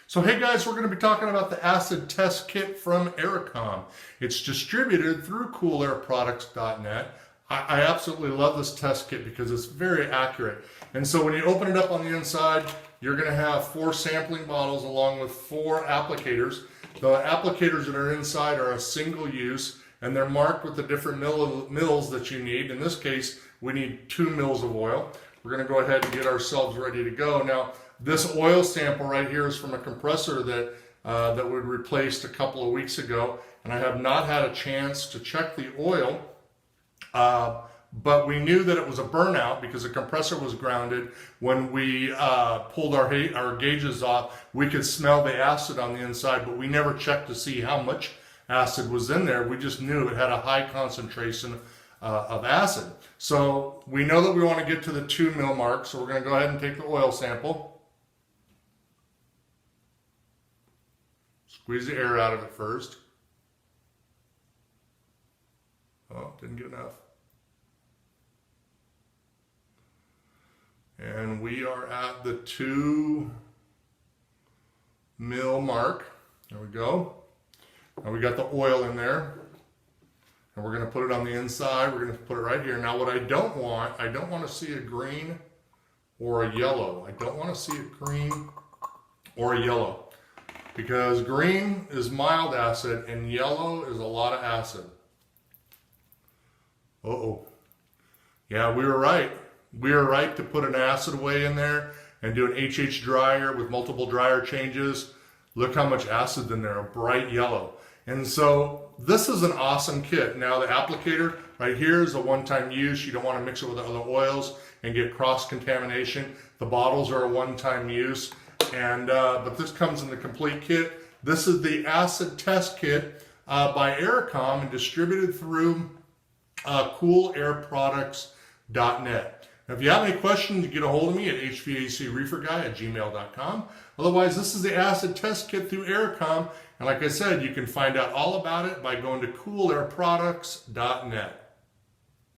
So hey guys, we're going to be talking about the acid test kit from Errecom. It's distributed through coolairproducts.net. I absolutely love this test kit because it's very accurate. And so when you open it up on the inside, you're going to have 4 sampling bottles along with 4 applicators. The applicators that are inside are a single use and they're marked with the different mils that you need. In this case, we need 2 mils of oil. We're going to go ahead and get ourselves ready to go. Now, this oil sample right here is from a compressor that that we replaced a couple of weeks ago, and I have not had a chance to check the oil, but we knew that it was a burnout because the compressor was grounded. When we pulled our gauges off, we could smell the acid on the inside, but we never checked to see how much acid was in there. We just knew it had a high concentration of acid. So we know that we want to get to the 2 mil mark, so we're going to go ahead and take the oil sample. Squeeze the air out of it first. Oh, didn't get enough. And we are at the 2 mil mark. There we go. Now we got the oil in there. And we're going to put it on the inside. We're going to put it right here. Now what I don't want to see a green or a yellow. I don't want to see a green or a yellow. Because green is mild acid and yellow is a lot of acid. Uh-oh. Yeah, we were right. We were right to put an acid away in there and do an HH dryer with multiple dryer changes. Look how much acid in there, a bright yellow. And so this is an awesome kit. Now the applicator right here is a one-time use. You don't want to mix it with other oils and get cross-contamination. The bottles are a one-time use. And but this comes in the complete kit. This is the acid test kit by Errecom and distributed through coolairproducts.net. Now, if you have any questions, get a hold of me at hvacreeferguy@gmail.com. Otherwise, this is the acid test kit through Errecom. And like I said, you can find out all about it by going to coolairproducts.net.